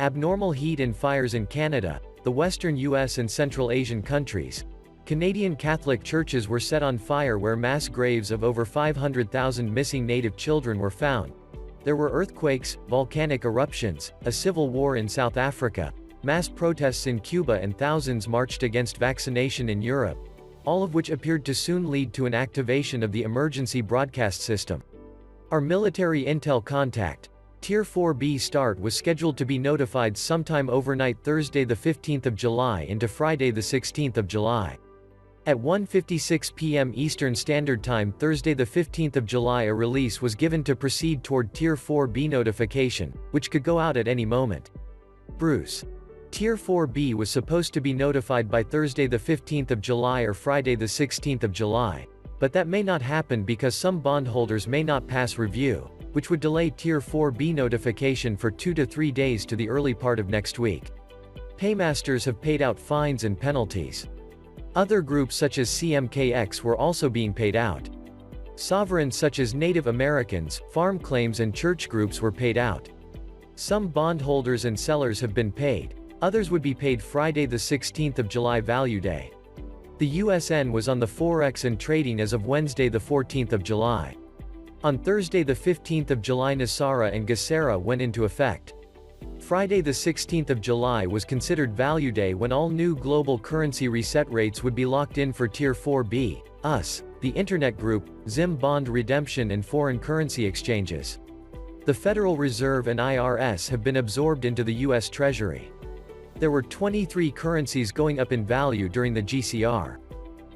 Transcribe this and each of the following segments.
Abnormal heat and fires in Canada, the western US and Central Asian countries. Canadian Catholic churches were set on fire where mass graves of over 500,000 missing Native children were found. There were earthquakes, volcanic eruptions, a civil war in South Africa, mass protests in Cuba, and thousands marched against vaccination in Europe, all of which appeared to soon lead to an activation of the emergency broadcast system. Our military intel contact, Tier 4B start, was scheduled to be notified sometime overnight Thursday the 15th of July into Friday the 16th of July. At 1:56 p.m. Eastern Standard Time Thursday the 15th of July, a release was given to proceed toward Tier 4B notification, which could go out at any moment. Bruce. Tier 4B was supposed to be notified by Thursday the 15th of July or Friday the 16th of July, but that may not happen because some bondholders may not pass review, which would delay Tier 4B notification for 2 to 3 days to the early part of next week. Paymasters have paid out fines and penalties. Other groups such as CMKX were also being paid out. Sovereigns such as Native Americans, farm claims, and church groups were paid out. Some bondholders and sellers have been paid. Others would be paid Friday the 16th of July value day. The USN was on the Forex and trading as of Wednesday the 14th of July. On Thursday the 15th of July, NESARA and GESARA went into effect. Friday the 16th of July was considered value day when all new global currency reset rates would be locked in for Tier 4B, US, the Internet Group, ZIM bond redemption, and foreign currency exchanges. The Federal Reserve and IRS have been absorbed into the US Treasury. There were 23 currencies going up in value during the GCR.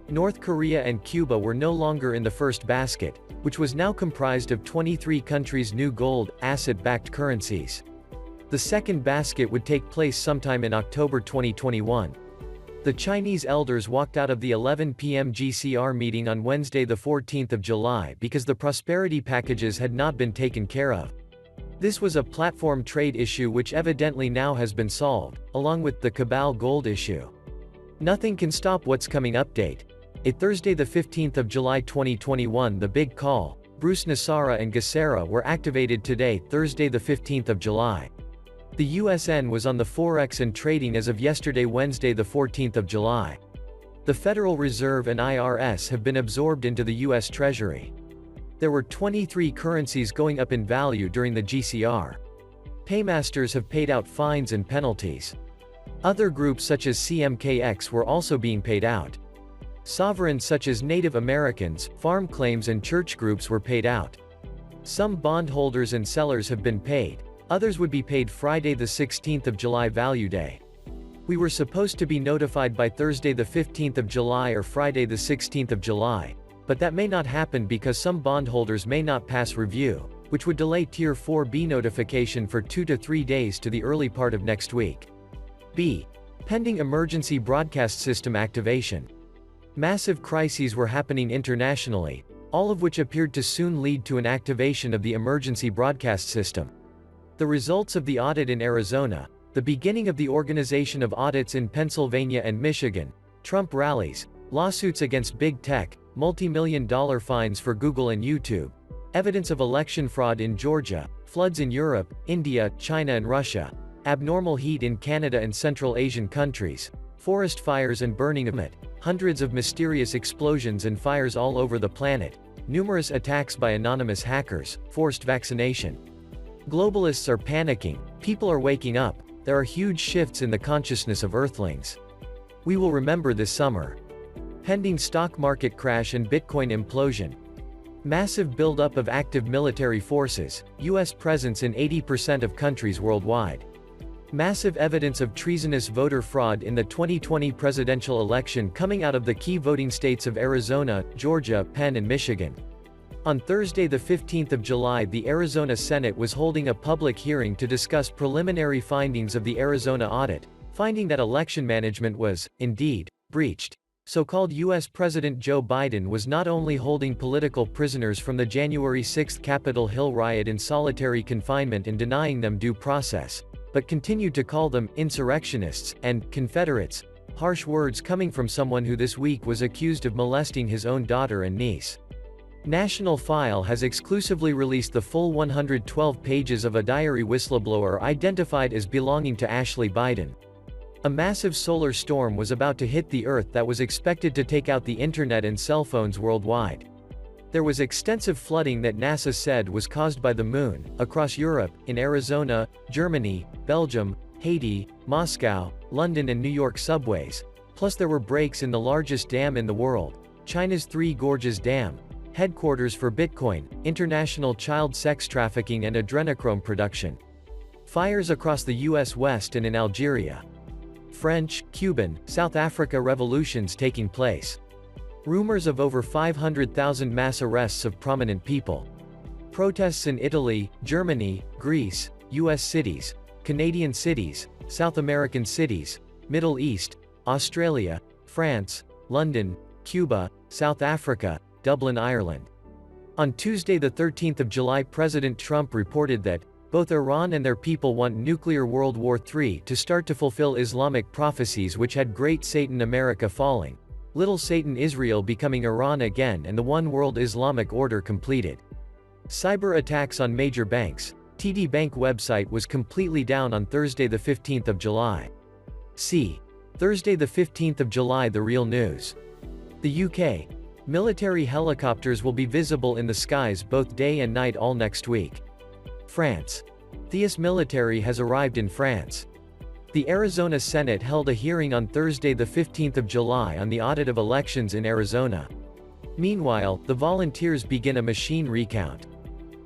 North Korea and Cuba were no longer in the first basket, which was now comprised of 23 countries' new gold, asset-backed currencies. The second basket would take place sometime in October 2021. The Chinese elders walked out of the 11 p.m. GCR meeting on Wednesday the 14th of July because the prosperity packages had not been taken care of. This was a platform trade issue which evidently now has been solved, along with the Cabal Gold issue. Nothing can stop what's coming update. A Thursday the 15th of July 2021, the big call, Bruce, NESARA and GESARA were activated today, Thursday the 15th of July. The USN was on the Forex and trading as of yesterday, Wednesday the 14th of July. The Federal Reserve and IRS have been absorbed into the US Treasury. There were 23 currencies going up in value during the GCR. Paymasters have paid out fines and penalties. Other groups such as CMKX were also being paid out. Sovereigns such as Native Americans, farm claims, and church groups were paid out. Some bondholders and sellers have been paid. Others would be paid Friday the 16th of July value day. We were supposed to be notified by Thursday the 15th of July or Friday the 16th of July, but that may not happen because some bondholders may not pass review, which would delay Tier 4B notification for 2 to 3 days to the early part of next week. B. Pending emergency broadcast system activation. Massive crises were happening internationally, all of which appeared to soon lead to an activation of the emergency broadcast system. The results of the audit in Arizona, the beginning of the organization of audits in Pennsylvania and Michigan, Trump rallies, lawsuits against big tech, multi-million-dollar fines for Google and YouTube, evidence of election fraud in Georgia, floods in Europe, India, China and Russia, abnormal heat in Canada and Central Asian countries, forest fires and burning of it, hundreds of mysterious explosions and fires all over the planet, numerous attacks by anonymous hackers, forced vaccination. Globalists are panicking, people are waking up, there are huge shifts in the consciousness of Earthlings. We will remember this summer. Pending stock market crash and Bitcoin implosion. Massive buildup of active military forces, US presence in 80% of countries worldwide. Massive evidence of treasonous voter fraud in the 2020 presidential election coming out of the key voting states of Arizona, Georgia, Penn and Michigan. On Thursday the 15th of July, the Arizona Senate was holding a public hearing to discuss preliminary findings of the Arizona audit, finding that election management was, indeed, breached. So-called US President Joe Biden was not only holding political prisoners from the January 6 Capitol Hill riot in solitary confinement and denying them due process, but continued to call them insurrectionists and Confederates, harsh words coming from someone who this week was accused of molesting his own daughter and niece. National File has exclusively released the full 112 pages of a diary whistleblower identified as belonging to Ashley Biden. A massive solar storm was about to hit the Earth that was expected to take out the internet and cell phones worldwide. There was extensive flooding that NASA said was caused by the moon, across Europe, in Arizona, Germany, Belgium, Haiti, Moscow, London and New York subways. Plus there were breaks in the largest dam in the world, China's Three Gorges Dam, headquarters for Bitcoin, international child sex trafficking and adrenochrome production. Fires across the US West and in Algeria. French, Cuban, South Africa revolutions taking place. Rumors of over 500,000 mass arrests of prominent people. Protests in Italy, Germany, Greece, US cities, Canadian cities, South American cities, Middle East, Australia, France, London, Cuba, South Africa, Dublin, Ireland. On Tuesday the 13th of July, President Trump reported that both Iran and their people want nuclear World War III to start to fulfill Islamic prophecies which had Great Satan America falling, Little Satan Israel becoming Iran again and the One World Islamic Order completed. Cyber attacks on major banks. TD Bank website was completely down on Thursday the 15th of July. See Thursday the 15th of July the real news. The UK. Military helicopters will be visible in the skies both day and night all next week. France. Theus military has arrived in France. The Arizona Senate held a hearing on Thursday the 15th of July on the audit of elections in Arizona. Meanwhile, the volunteers begin a machine recount.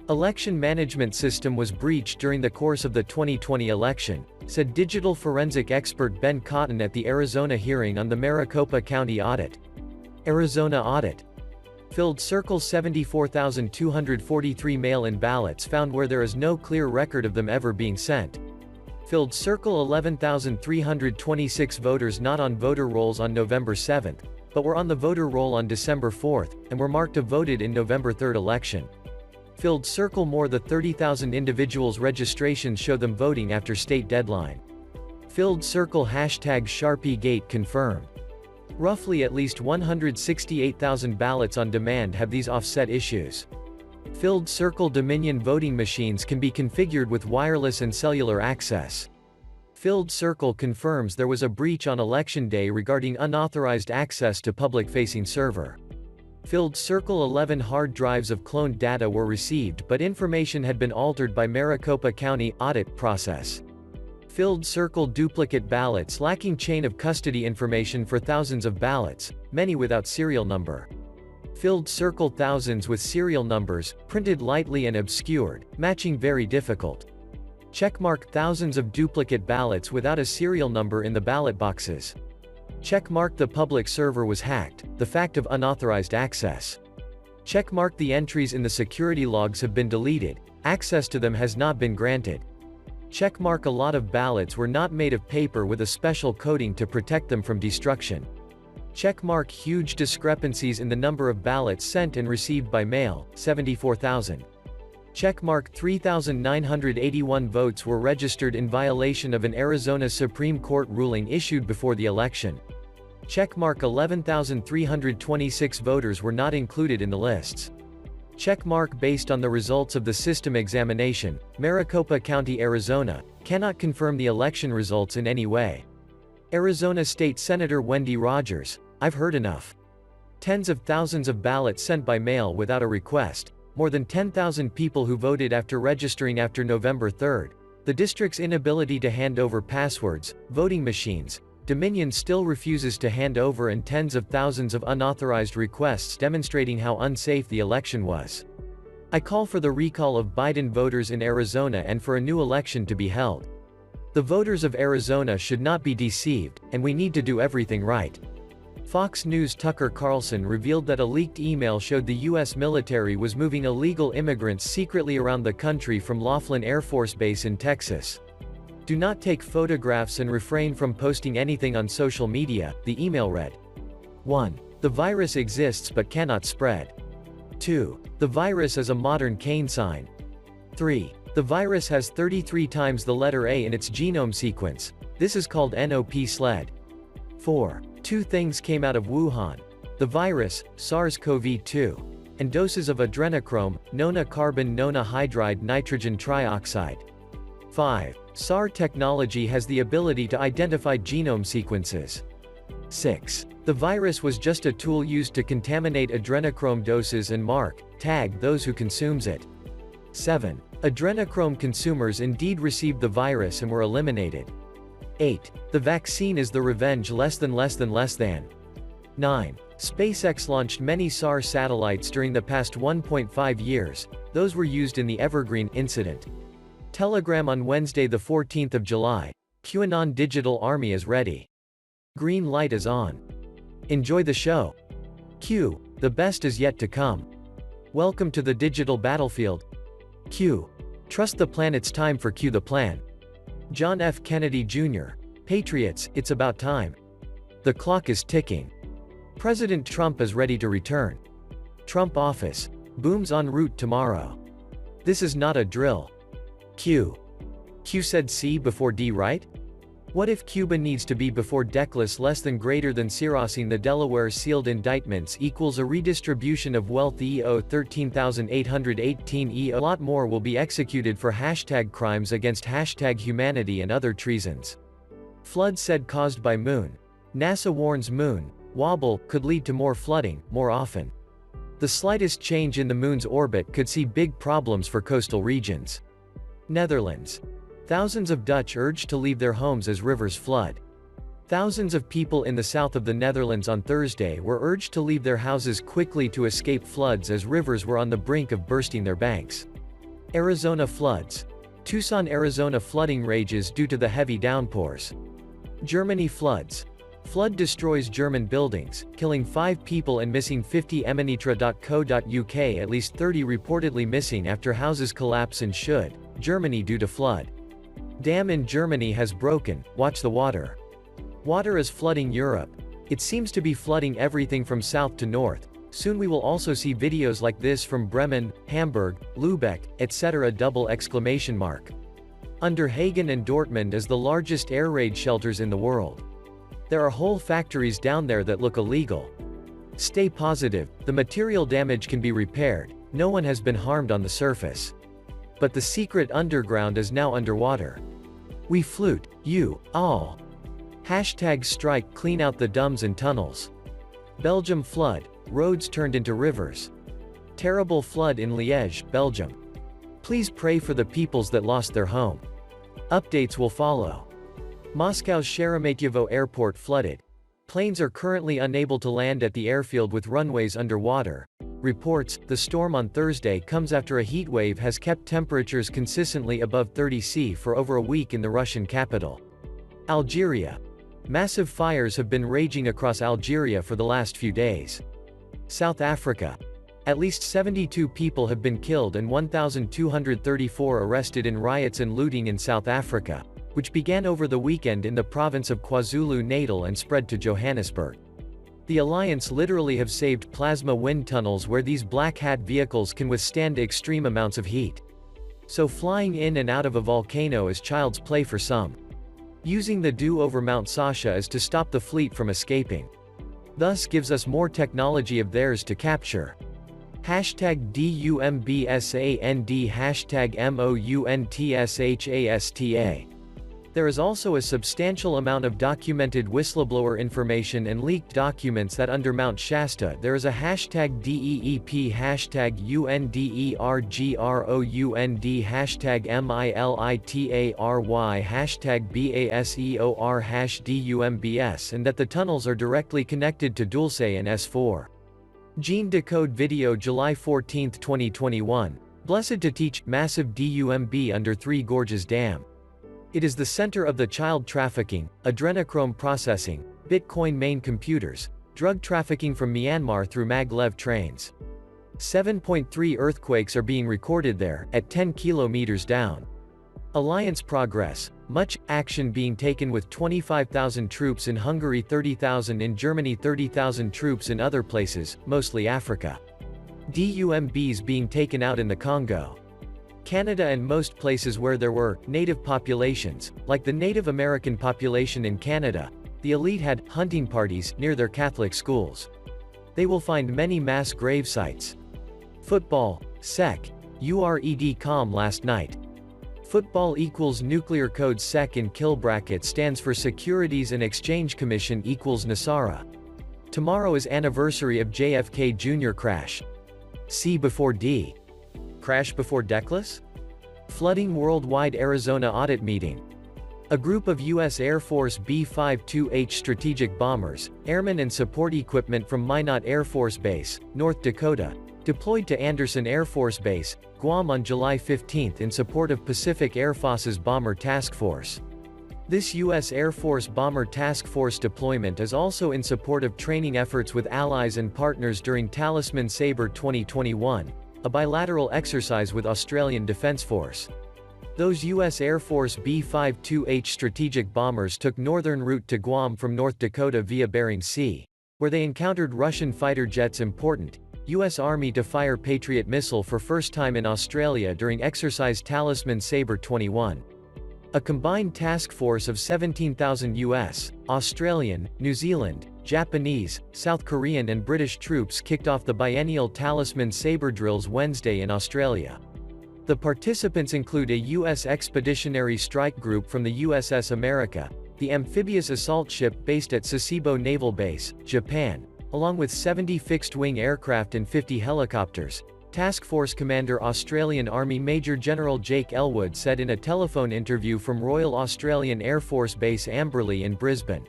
Election management system was breached during the course of the 2020 election, said digital forensic expert Ben Cotton at the Arizona hearing on the Maricopa County audit. Arizona audit. Filled circle 74,243 mail-in ballots found where there is no clear record of them ever being sent. Filled circle 11,326 voters not on voter rolls on November 7th, but were on the voter roll on December 4th, and were marked to voted in November 3rd election. Filled circle more than 30,000 individuals' registrations show them voting after state deadline. Filled circle #SharpieGate confirmed. Roughly at least 168,000 ballots on demand have these offset issues. Filled circle Dominion voting machines can be configured with wireless and cellular access. Filled circle confirms there was a breach on election day regarding unauthorized access to public-facing server. Filled circle 11 hard drives of cloned data were received but information had been altered by Maricopa County audit process. Filled circle duplicate ballots lacking chain of custody information for thousands of ballots, many without serial number. Filled circle thousands with serial numbers, printed lightly and obscured, matching very difficult. Checkmark thousands of duplicate ballots without a serial number in the ballot boxes. Checkmark the public server was hacked, the fact of unauthorized access. Checkmark the entries in the security logs have been deleted, access to them has not been granted. Checkmark a lot of ballots were not made of paper with a special coating to protect them from destruction. Checkmark huge discrepancies in the number of ballots sent and received by mail, 74,000. Checkmark 3,981 votes were registered in violation of an Arizona Supreme Court ruling issued before the election. Checkmark 11,326 voters were not included in the lists. Checkmark based on the results of the system examination, Maricopa County, Arizona, cannot confirm the election results in any way. Arizona State Senator Wendy Rogers, I've heard enough. Tens of thousands of ballots sent by mail without a request, more than 10,000 people who voted after registering after November 3rd, the district's inability to hand over passwords, voting machines, Dominion still refuses to hand over, and tens of thousands of unauthorized requests demonstrating how unsafe the election was. I call for the recall of Biden voters in Arizona and for a new election to be held. The voters of Arizona should not be deceived, and we need to do everything right. Fox News' Tucker Carlson revealed that a leaked email showed the U.S. military was moving illegal immigrants secretly around the country from Laughlin Air Force Base in Texas. Do not take photographs and refrain from posting anything on social media, the email read. 1. The virus exists but cannot spread. 2. The virus is a modern Cain sign. 3. The virus has 33 times the letter A in its genome sequence. This is called NOP/SLED. 4. Two things came out of Wuhan. The virus, SARS-CoV-2. and doses of adrenochrome, nona-carbon nona-hydride nitrogen trioxide. 5. SAR technology has the ability to identify genome sequences. 6. The virus was just a tool used to contaminate adrenochrome doses and tag those who consumes it. 7. Adrenochrome consumers indeed received the virus and were eliminated. 8. The vaccine is the revenge less than. 9. SpaceX launched many SAR satellites during the past 1.5 years, those were used in the Evergreen incident. Telegram on Wednesday the 14th of July, QAnon digital army is ready. Green light is on. Enjoy the show. Q. The best is yet to come. Welcome to the digital battlefield. Q. Trust the plan, it's time for Q the plan. John F. Kennedy Jr. Patriots, it's about time. The clock is ticking. President Trump is ready to return. Trump office. Booms en route tomorrow. This is not a drill. Q. Q said C before D, right? What if Cuba needs to be before DECLAS less than greater than Cirrusing the Delaware sealed indictments equals a redistribution of wealth EO 13,818 EO. A lot more will be executed for #crimes against #humanity and other treasons. Flood said caused by moon. NASA warns moon wobble could lead to more flooding, more often. The slightest change in the moon's orbit could see big problems for coastal regions. Netherlands. Thousands of Dutch urged to leave their homes as rivers flood. Thousands of people in the south of the Netherlands on Thursday were urged to leave their houses quickly to escape floods as rivers were on the brink of bursting their banks. Arizona floods. Tucson, Arizona flooding rages due to the heavy downpours. Germany floods. Flood destroys German buildings, killing 5 people and missing 50. Emanitra.co.uk. At least 30 reportedly missing after houses collapse in Germany due to flood. Dam in Germany has broken, watch the water. Water is flooding Europe. It seems to be flooding everything from south to north. Soon we will also see videos like this from Bremen, Hamburg, Lübeck, etc. Unterhagen and Dortmund is the largest air raid shelters in the world. There are whole factories down there that look illegal. Stay positive, the material damage can be repaired, no one has been harmed on the surface. But the secret underground is now underwater. We flute, you, all. #strike clean out the dams and tunnels. Belgium flood, roads turned into rivers. Terrible flood in Liège, Belgium. Please pray for the peoples that lost their home. Updates will follow. Moscow's Sheremetyevo airport flooded. Planes are currently unable to land at the airfield with runways underwater. Reports, the storm on Thursday comes after a heat wave has kept temperatures consistently above 30 C for over a week in the Russian capital. Algeria. Massive fires have been raging across Algeria for the last few days. South Africa. At least 72 people have been killed and 1,234 arrested in riots and looting in South Africa, which began over the weekend in the province of KwaZulu-Natal and spread to Johannesburg. The Alliance literally have saved plasma wind tunnels where these black hat vehicles can withstand extreme amounts of heat. So flying in and out of a volcano is child's play for some. Using the dew over Mount Sasha is to stop the fleet from escaping. Thus gives us more technology of theirs to capture. #DUMBSAND #MOUNTSHASTA. There is also a substantial amount of documented whistleblower information and leaked documents that under Mount Shasta there is a #DEEP #UNDERGROUND #MILITARY #BASEOR #DUMBS and that the tunnels are directly connected to Dulce and S4. Gene Decode Video July 14, 2021. Blessed to teach, massive DUMB under Three Gorges Dam. It is the center of the child trafficking, adrenochrome processing, Bitcoin main computers, drug trafficking from Myanmar through maglev trains. 7.3 earthquakes are being recorded there, at 10 kilometers down. Alliance progress, much action being taken with 25,000 troops in Hungary, 30,000 in Germany, 30,000 troops in other places, mostly Africa. DUMBs being taken out in the Congo. Canada and most places where there were native populations, like the Native American population in Canada, the elite had hunting parties near their Catholic schools. They will find many mass grave sites. Football, Sec. URED.com last night. Football equals nuclear code SEC in kill bracket stands for Securities and Exchange Commission equals NSARA. Tomorrow is anniversary of JFK Jr. crash. C before D. Crash before Deckless? Flooding worldwide Arizona audit meeting. A group of U.S. Air Force B-52H strategic bombers, airmen and support equipment from Minot Air Force Base, North Dakota, deployed to Anderson Air Force Base, Guam on July 15 in support of Pacific Air Force's Bomber Task Force. This U.S. Air Force Bomber Task Force deployment is also in support of training efforts with allies and partners during Talisman Sabre 2021, a bilateral exercise with Australian Defence Force. Those U.S. Air Force B-52H strategic bombers took northern route to Guam from North Dakota via Bering Sea, where they encountered Russian fighter jets. Important U.S. Army to fire Patriot missile for first time in Australia during exercise Talisman Sabre 21. A combined task force of 17,000 U.S., Australian, New Zealand, Japanese, South Korean and British troops kicked off the biennial Talisman Sabre drills Wednesday in Australia. The participants include a U.S. Expeditionary Strike Group from the USS America, the amphibious assault ship based at Sasebo Naval Base, Japan, along with 70 fixed-wing aircraft and 50 helicopters. Task Force Commander Australian Army Major General Jake Elwood said in a telephone interview from Royal Australian Air Force Base Amberley in Brisbane.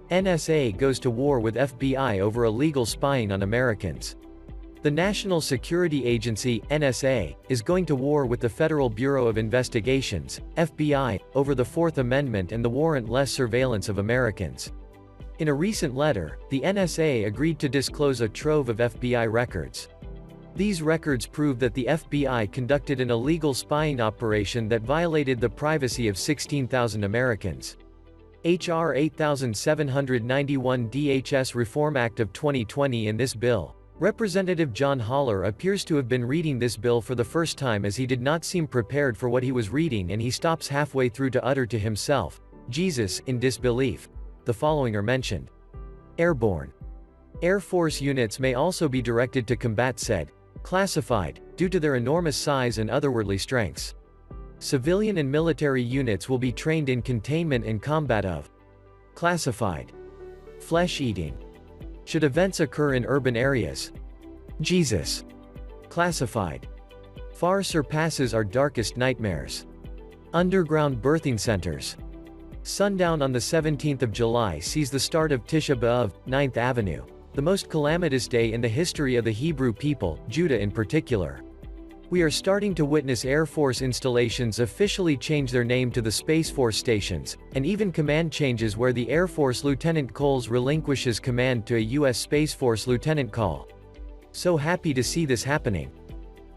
NSA goes to war with FBI over illegal spying on Americans. The National Security Agency, NSA, is going to war with the Federal Bureau of Investigations, FBI, over the Fourth Amendment and the warrantless surveillance of Americans. In a recent letter, the NSA agreed to disclose a trove of FBI records. These records prove that the FBI conducted an illegal spying operation that violated the privacy of 16,000 Americans. H.R. 8791 DHS Reform Act of 2020. In this bill, Representative John Haller appears to have been reading this bill for the first time, as he did not seem prepared for what he was reading, and he stops halfway through to utter to himself, "Jesus," in disbelief. The following are mentioned. Airborne. Air Force units may also be directed to combat said classified, due to their enormous size and otherworldly strengths. Civilian and military units will be trained in containment and combat of classified flesh-eating. Should events occur in urban areas, Jesus classified far surpasses our darkest nightmares. Underground birthing centers. Sundown on the 17th of July sees the start of Tisha B'Av, 9th Avenue, the most calamitous day in the history of the Hebrew people, Judah in particular. We are starting to witness Air Force installations officially change their name to the Space Force stations, and even command changes where the Air Force Lieutenant Coles relinquishes command to a U.S. Space Force Lieutenant Col. So happy to see this happening.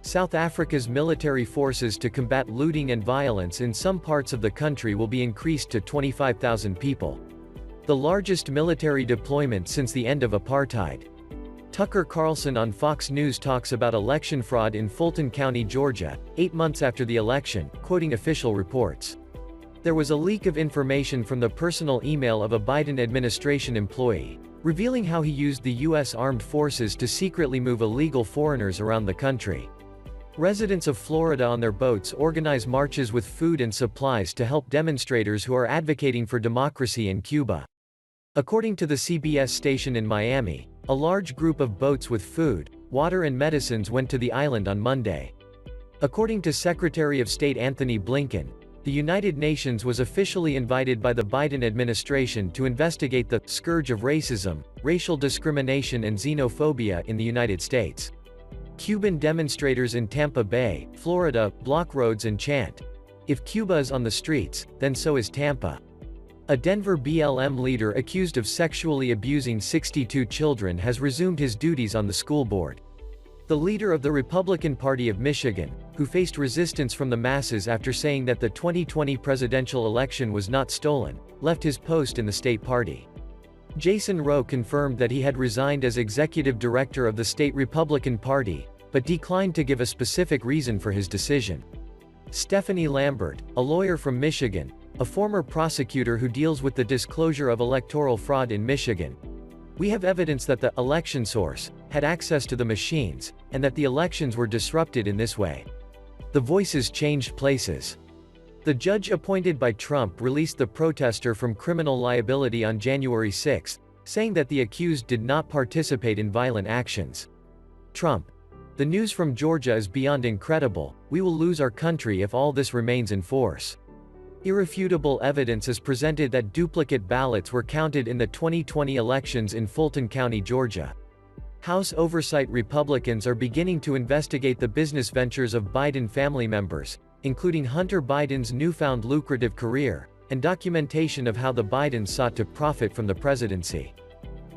South Africa's military forces to combat looting and violence in some parts of the country will be increased to 25,000 people. The largest military deployment since the end of apartheid. Tucker Carlson on Fox News talks about election fraud in Fulton County, Georgia, 8 months after the election, quoting official reports. There was a leak of information from the personal email of a Biden administration employee, revealing how he used the U.S. Armed Forces to secretly move illegal foreigners around the country. Residents of Florida on their boats organize marches with food and supplies to help demonstrators who are advocating for democracy in Cuba. According to the CBS station in Miami, a large group of boats with food, water and medicines went to the island on Monday. According to Secretary of State Anthony Blinken, the United Nations was officially invited by the Biden administration to investigate the scourge of racism, racial discrimination and xenophobia in the United States. Cuban demonstrators in Tampa Bay, Florida, block roads and chant, "If Cuba is on the streets, then so is Tampa." A Denver BLM leader accused of sexually abusing 62 children has resumed his duties on the school board. The leader of the Republican Party of Michigan, who faced resistance from the masses after saying that the 2020 presidential election was not stolen, left his post in the state party. Jason Rowe confirmed that he had resigned as executive director of the state Republican Party, but declined to give a specific reason for his decision. Stephanie Lambert, a lawyer from Michigan, a former prosecutor who deals with the disclosure of electoral fraud in Michigan. "We have evidence that the election source had access to the machines, and that the elections were disrupted in this way. The voices changed places. The judge appointed by Trump released the protester from criminal liability on January 6, saying that the accused did not participate in violent actions. Trump: "The news from Georgia is beyond incredible. We will lose our country if all this remains in force." Irrefutable evidence is presented that duplicate ballots were counted in the 2020 elections in Fulton County, Georgia. House Oversight Republicans are beginning to investigate the business ventures of Biden family members, including Hunter Biden's newfound lucrative career, and documentation of how the Bidens sought to profit from the presidency.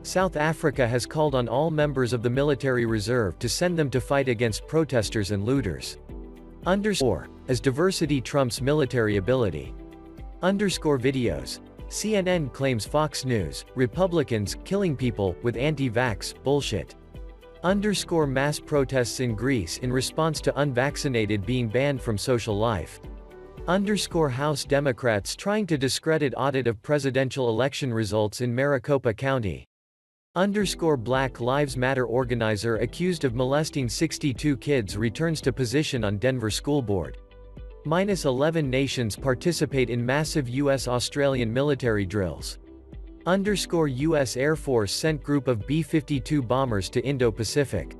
South Africa has called on all members of the military reserve to send them to fight against protesters and looters. As diversity trumps military ability. Videos. CNN claims Fox News, Republicans killing people with anti-vax bullshit. Mass protests in Greece in response to unvaccinated being banned from social life. House Democrats trying to discredit audit of presidential election results in Maricopa County. Black Lives Matter organizer accused of molesting 62 kids returns to position on Denver school board. -11 nations participate in massive U.S.-Australian military drills. U.S. Air Force sent group of B-52 bombers to Indo-Pacific.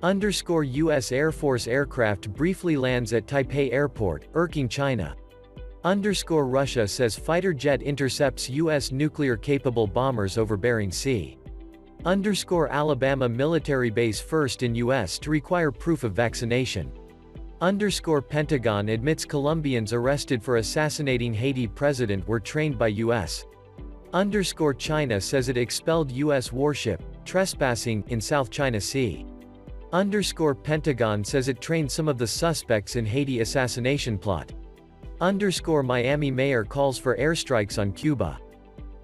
U.S. Air Force aircraft briefly lands at Taipei Airport, irking China. Russia says fighter jet intercepts U.S. nuclear-capable bombers over Bering Sea. Alabama military base first in U.S. to require proof of vaccination. Pentagon admits Colombians arrested for assassinating Haiti president were trained by U.S. China says it expelled U.S. warship, trespassing, in South China Sea. Pentagon says it trained some of the suspects in Haiti assassination plot. Miami mayor calls for airstrikes on Cuba.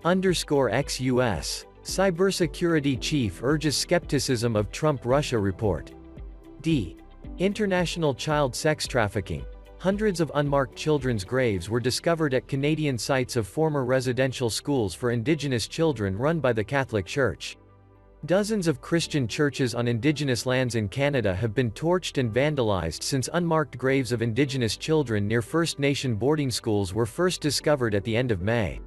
Ex-U.S. cybersecurity chief urges skepticism of Trump-Russia report. International child sex trafficking. Hundreds of unmarked children's graves were discovered at Canadian sites of former residential schools for Indigenous children run by the Catholic Church. Dozens of Christian churches on Indigenous lands in Canada have been torched and vandalized since unmarked graves of Indigenous children near First Nation boarding schools were first discovered at the end of May.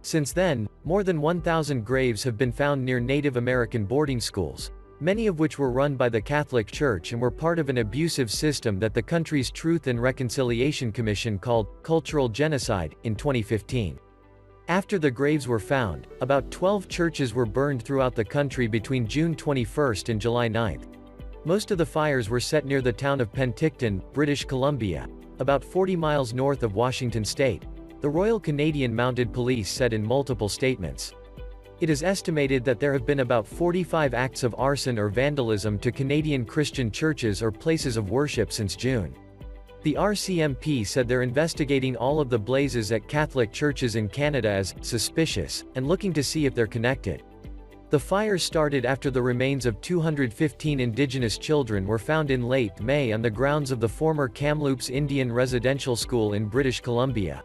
Since then, more than 1,000 graves have been found near Native American boarding schools, many of which were run by the Catholic Church and were part of an abusive system that the country's Truth and Reconciliation Commission called cultural genocide in 2015. After the graves were found, about 12 churches were burned throughout the country between June 21 and July 9. Most of the fires were set near the town of Penticton, British Columbia, about 40 miles north of Washington state, the Royal Canadian Mounted Police said in multiple statements. It is estimated that there have been about 45 acts of arson or vandalism to Canadian Christian churches or places of worship since June. The RCMP said they're investigating all of the blazes at Catholic churches in Canada as suspicious, and looking to see if they're connected. The fire started after the remains of 215 Indigenous children were found in late May on the grounds of the former Kamloops Indian Residential School in British Columbia.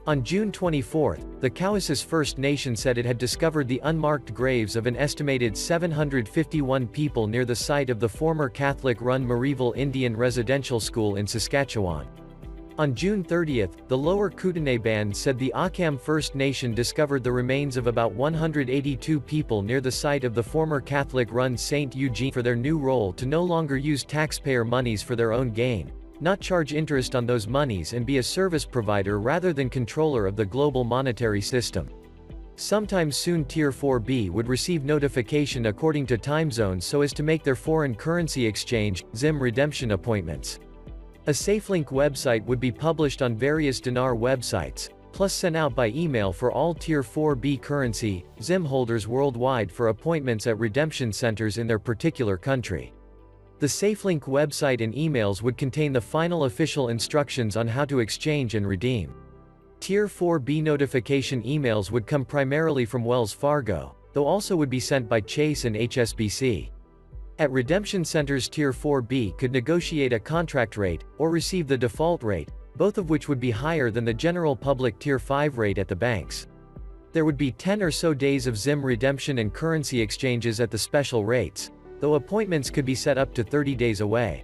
On June 24, the Cowessess First Nation said it had discovered the unmarked graves of an estimated 751 people near the site of the former Catholic-run Marieville Indian Residential School in Saskatchewan. On June 30, the Lower Kootenay Band said the Akam First Nation discovered the remains of about 182 people near the site of the former Catholic-run St. Eugene for their new role to no longer use taxpayer monies for their own gain, not charge interest on those monies and be a service provider rather than controller of the global monetary system. Sometime soon Tier 4B would receive notification according to time zones so as to make their foreign currency exchange, ZIM redemption appointments. A SafeLink website would be published on various dinar websites, plus sent out by email for all Tier 4B currency, ZIM holders worldwide for appointments at redemption centers in their particular country. The SafeLink website and emails would contain the final official instructions on how to exchange and redeem. Tier 4B notification emails would come primarily from Wells Fargo, though also would be sent by Chase and HSBC. At redemption centers Tier 4B could negotiate a contract rate, or receive the default rate, both of which would be higher than the general public Tier 5 rate at the banks. There would be 10 or so days of ZIM redemption and currency exchanges at the special rates. though appointments could be set up to 30 days away.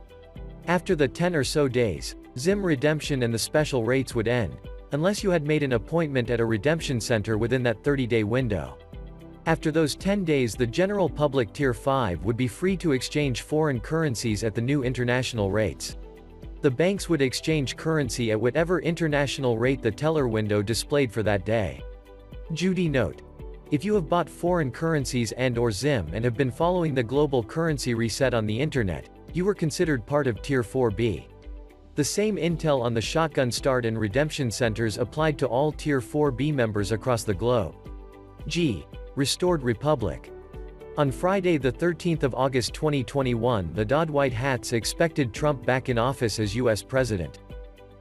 After the 10 or so days, ZIM redemption and the special rates would end, unless you had made an appointment at a redemption center within that 30-day window. After those 10 days, the general public Tier 5 would be free to exchange foreign currencies at the new international rates. The banks would exchange currency at whatever international rate the teller window displayed for that day. Judy note: if you have bought foreign currencies and/or ZIM and have been following the global currency reset on the internet, you were considered part of Tier 4B. The same intel on the shotgun start and redemption centers applied to all Tier 4B members across the globe. G. Restored Republic. On Friday, the 13th of August 2021, the White Hats expected Trump back in office as U.S. president.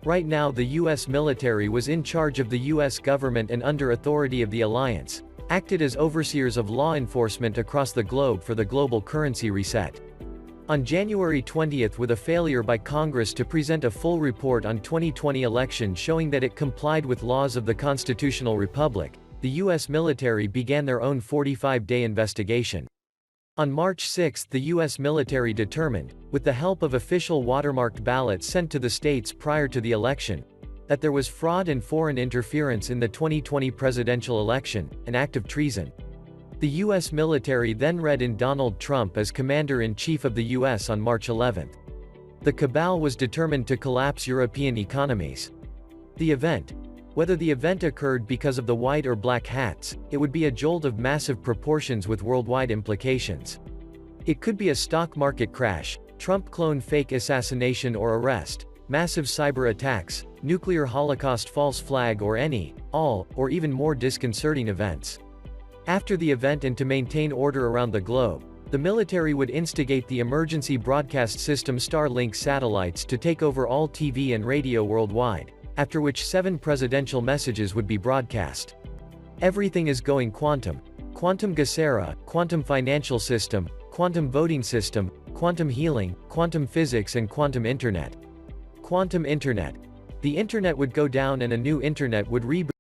Right now, the U.S. military was in charge of the U.S. government and under authority of the alliance, acted as overseers of law enforcement across the globe for the global currency reset. On January 20, with a failure by Congress to present a full report on 2020 election showing that it complied with laws of the constitutional republic, the U.S. military began their own 45-day investigation. On March 6, the U.S. military determined, with the help of official watermarked ballots sent to the states prior to the election, that there was fraud and foreign interference in the 2020 presidential election, an act of treason. The U.S. military then read in Donald Trump as Commander-in-Chief of the U.S. on March 11. The cabal was determined to collapse European economies. Whether the event occurred because of the white or black hats, it would be a jolt of massive proportions with worldwide implications. It could be a stock market crash, Trump clone fake assassination or arrest, massive cyber attacks, nuclear holocaust false flag or any, all, or even more disconcerting events. After the event and to maintain order around the globe, the military would instigate the emergency broadcast system Starlink satellites to take over all TV and radio worldwide, after which 7 presidential messages would be broadcast. Everything is going quantum. Quantum Gacera, quantum financial system, quantum voting system, quantum healing, quantum physics and quantum internet. Quantum internet. The internet would go down and a new internet would reboot.